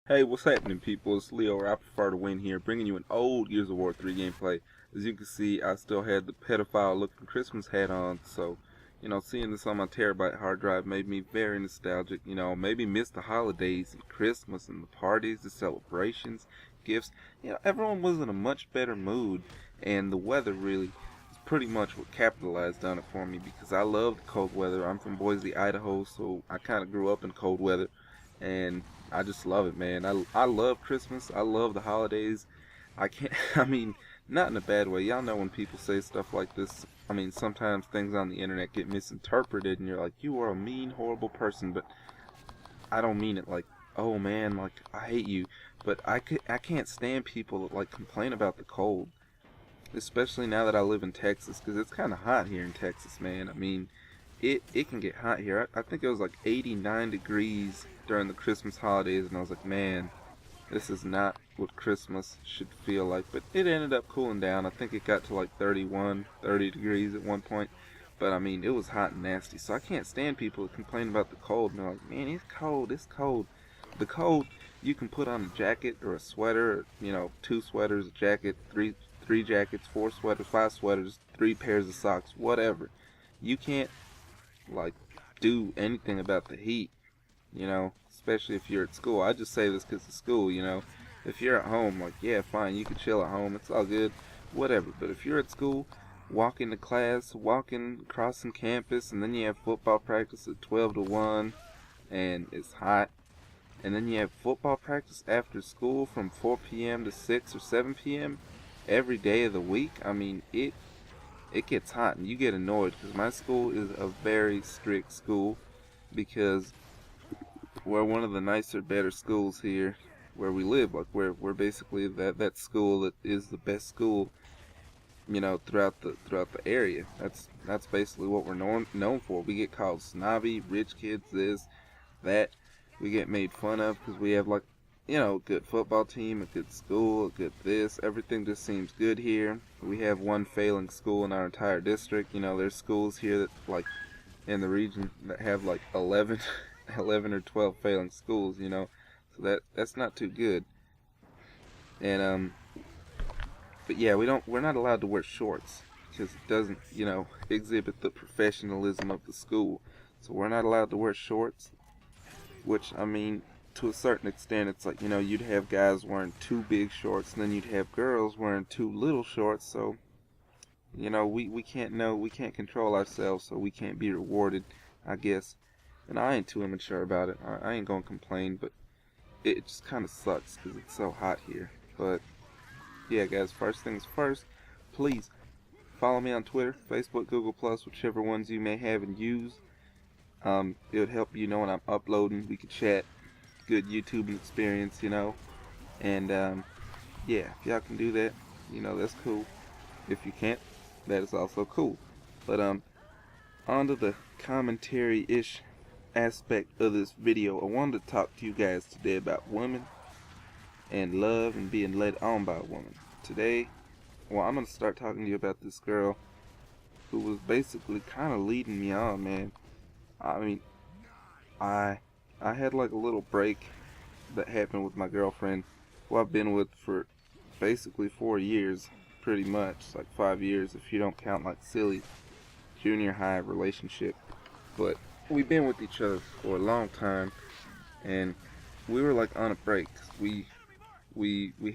Hey, what's happening, people? It's Leo, or I prefer to win here, bringing you an old Gears of War 3 gameplay. As you can see, I still had the pedophile-looking Christmas hat on, so, seeing this on my terabyte hard drive made me very nostalgic. Maybe miss the holidays and Christmas and the parties, the celebrations, gifts. Everyone was in a much better mood, and the weather really is pretty much what capitalized on it for me because I love the cold weather. I'm from Boise, Idaho, so I kind of grew up in cold weather, and I just love it, man. I love Christmas. I love the holidays. I can't, I mean, not in a bad way. Y'all know when people say stuff like this. I mean, sometimes things on the internet get misinterpreted and you're like, you are a mean, horrible person, but I don't mean it like, oh man, like, I hate you. But I can't stand people that, like, complain about the cold. Especially now that I live in Texas, because it's kind of hot here in Texas, man. I mean, it can get hot here. I think it was like 89 degrees during the Christmas holidays, and I was like, man, this is not what Christmas should feel like. But it ended up cooling down. I think it got to like 31, 30 degrees at one point. But I mean, it was hot and nasty. So I can't stand people that complain about the cold. And they're like, man, it's cold, it's cold. The cold, you can put on a jacket or a sweater, or, two sweaters, a jacket, three jackets, four sweaters, five sweaters, three pairs of socks, whatever. You can't like do anything about the heat, especially if you're at school. I just say this because of school, If you're at home, like, yeah, fine, you can chill at home, it's all good, whatever. But if you're at school, walking to class, walking, crossing campus, and then you have football practice at 12 to 1, and it's hot, and then you have football practice after school from 4 p.m. to 6 or 7 p.m. every day of the week, I mean, it gets hot and you get annoyed because my school is a very strict school because we're one of the nicer, better schools here where we live. Like we're basically that school that is the best school, throughout the area. That's basically what we're known for. We get called snobby, rich kids, this, that. We get made fun of because we have like a good football team, a good school, a good this. Everything just seems good here. We have one failing school in our entire district. There's schools here that, like, in the region that have like 11, 11 or 12 failing schools, So that's not too good. And, but yeah, we're not allowed to wear shorts because it doesn't, exhibit the professionalism of the school. So we're not allowed to wear shorts, which, I mean, to a certain extent, it's like, you'd have guys wearing too big shorts, and then you'd have girls wearing too little shorts, so, we can't control ourselves, so we can't be rewarded, I guess. And I ain't too immature about it. I ain't gonna complain, but it just kind of sucks, because it's so hot here. But, yeah, guys, first things first, please follow me on Twitter, Facebook, Google+, whichever ones you may have and use. It would help when I'm uploading. We could chat. Good YouTube experience, And yeah, if y'all can do that, that's cool. If you can't, that is also cool. But on to the commentary-ish aspect of this video. I wanted to talk to you guys today about women and love and being led on by a woman. Today, well, I'm gonna start talking to you about this girl who was basically kind of leading me on, man. I mean, I I had like a little break that happened with my girlfriend, who I've been with for basically 4 years, pretty much, like 5 years if you don't count like silly junior high relationship. But we've been with each other for a long time, and we were like on a break. We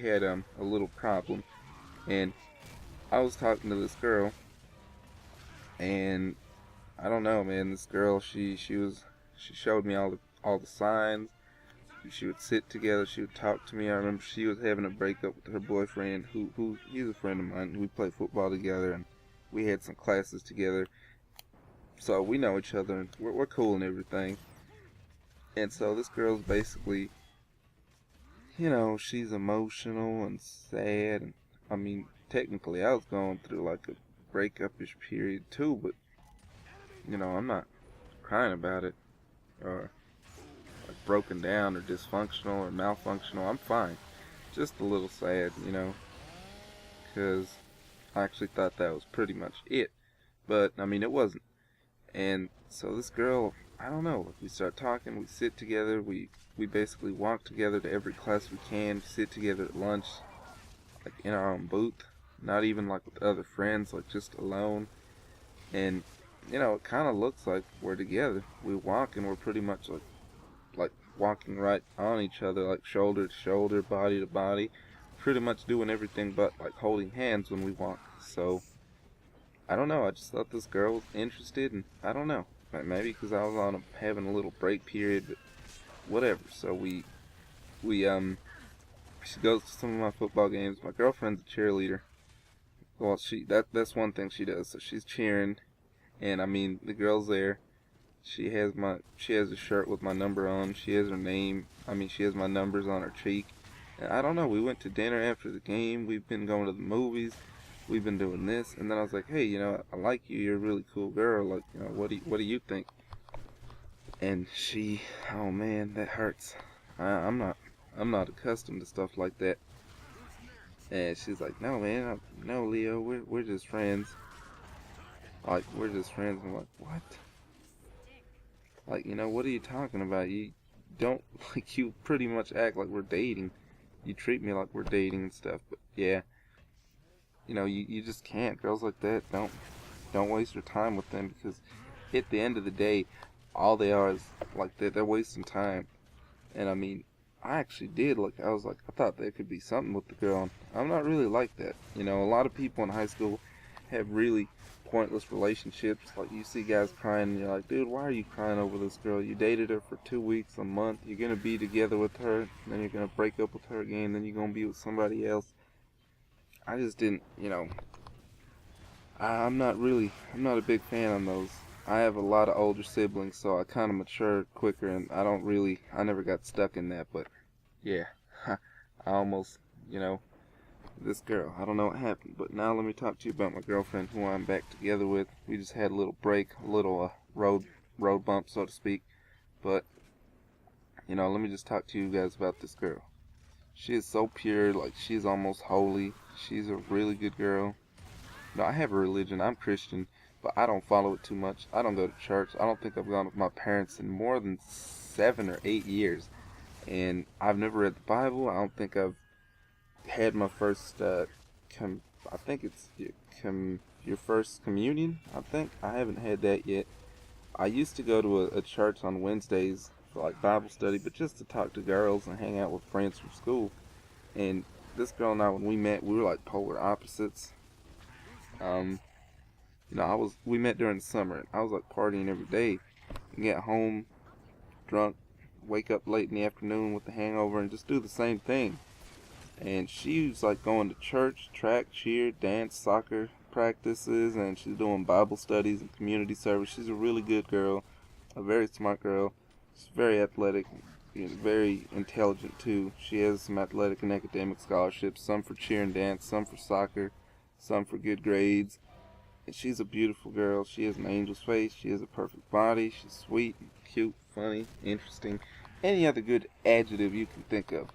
had a little problem, and I was talking to this girl, and I don't know, man. This girl, she showed me all the signs. She would sit together. She would talk to me. I remember she was having a breakup with her boyfriend, who he's a friend of mine. We play football together, and we had some classes together. So we know each other, and we're cool and everything. And so this girl's basically, she's emotional and sad. And I mean, technically, I was going through like a breakup-ish period too, but I'm not crying about it or like broken down or dysfunctional or malfunctional. I'm fine. Just a little sad, because I actually thought that was pretty much it. But, I mean, it wasn't. And so this girl, I don't know. Like, we start talking, we sit together, we basically walk together to every class we can, sit together at lunch, like in our own booth, not even like with other friends, like just alone. And it kind of looks like we're together. We walk and we're pretty much like walking right on each other, like shoulder to shoulder, body to body, pretty much doing everything but like holding hands when we walk. So I don't know. I just thought this girl was interested, and I don't know. Maybe because I was having a little break period, but whatever. So she goes to some of my football games. My girlfriend's a cheerleader. Well, that's one thing she does. So she's cheering, and I mean the girl's there. She has a shirt with my number on. She has her name. I mean, she has my numbers on her cheek. And I don't know. We went to dinner after the game. We've been going to the movies. We've been doing this. And then I was like, hey, I like you. You're a really cool girl. Like, what do you think? And oh man, that hurts. I'm not accustomed to stuff like that. And she's like, no man, no Leo, we're just friends. Like, we're just friends. I'm like, what? Like, what are you talking about? You don't, like, you pretty much act like we're dating. You treat me like we're dating and stuff, but yeah. You just can't. Girls like that, don't waste your time with them, because at the end of the day, all they are is, like, they're wasting time. And I mean, I actually did, like, I thought there could be something with the girl. And I'm not really like that. A lot of people in high school have really pointless relationships. Like, you see guys crying and you're like, dude, why are you crying over this girl? You dated her for 2 weeks, a month. You're gonna be together with her, then you're gonna break up with her again, then you're gonna be with somebody else. I just didn't, I'm not a big fan of those. I have a lot of older siblings, so I kind of matured quicker, and I never got stuck in that. But yeah, I almost, this girl, I don't know what happened. But now let me talk to you about my girlfriend, who I'm back together with. We just had a little break, a little road bump, so to speak. But let me just talk to you guys about this girl. She is so pure, like she's almost holy. She's a really good girl. I have a religion. I'm Christian, but I don't follow it too much. I don't go to church. I don't think I've gone with my parents in more than 7 or 8 years. And I've never read the Bible. I don't think I've had my first, I think it's your first communion, I think. I haven't had that yet. I used to go to a church on Wednesdays for like Bible study, but just to talk to girls and hang out with friends from school. And this girl and I, when we met, we were like polar opposites. We met during the summer, and I was like partying every day, and get home drunk, wake up late in the afternoon with a hangover, and just do the same thing. And she was like going to church, track, cheer, dance, soccer practices, and she's doing Bible studies and community service. She's a really good girl, a very smart girl. She's very athletic, very intelligent too. She has some athletic and academic scholarships, some for cheer and dance, some for soccer, some for good grades. And she's a beautiful girl. She has an angel's face. She has a perfect body. She's sweet, cute, funny, interesting, any other good adjective you can think of.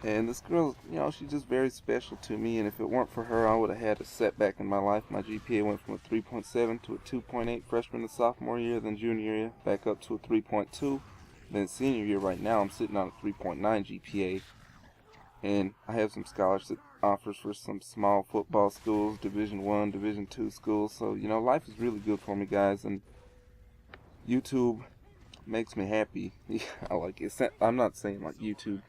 And this girl, she's just very special to me, and if it weren't for her, I would have had a setback in my life. My GPA went from a 3.7 to a 2.8 freshman and sophomore year, then junior year, back up to a 3.2. Then senior year, right now, I'm sitting on a 3.9 GPA. And I have some scholarship offers for some small football schools, Division 1, Division 2 schools. So, life is really good for me, guys, and YouTube makes me happy. I like it. I'm not saying like YouTube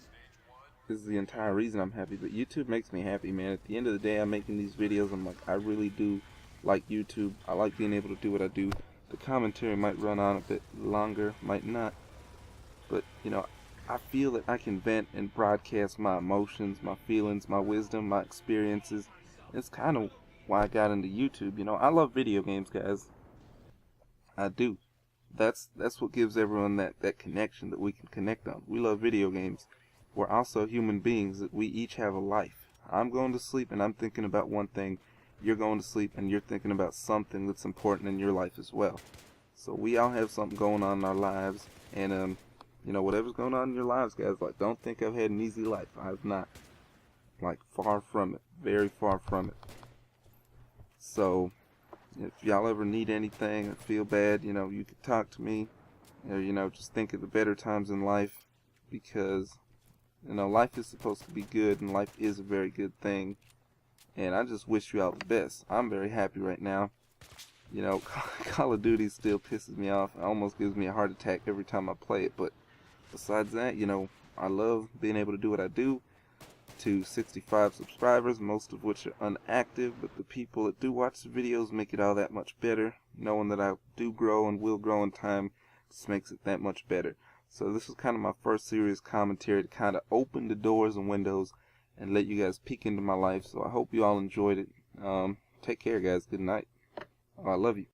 is the entire reason I'm happy, but YouTube makes me happy, man. At the end of the day, I'm making these videos. I'm like, I really do like YouTube. I like being able to do what I do. The commentary might run on a bit longer, might not, but I feel that I can vent and broadcast my emotions, my feelings, my wisdom, my experiences. It's kind of why I got into YouTube. I love video games, guys. I do. That's what gives everyone that connection that we can connect on. We love video games. We're also human beings, that we each have a life. I'm going to sleep and I'm thinking about one thing. You're going to sleep and you're thinking about something that's important in your life as well. So we all have something going on in our lives, and whatever's going on in your lives, guys, like, don't think I've had an easy life. I've not. Like, far from it. Very far from it. So, if y'all ever need anything or feel bad, you can talk to me. or, just think of the better times in life, because, life is supposed to be good, and life is a very good thing. And I just wish you all the best. I'm very happy right now. Call of Duty still pisses me off. It almost gives me a heart attack every time I play it. But besides that, I love being able to do what I do. To 65 subscribers, most of which are unactive, but the people that do watch the videos make it all that much better. Knowing that I do grow and will grow in time just makes it that much better. So this was kind of my first serious commentary to kind of open the doors and windows and let you guys peek into my life. So I hope you all enjoyed it. Take care, guys. Good night. Oh, I love you.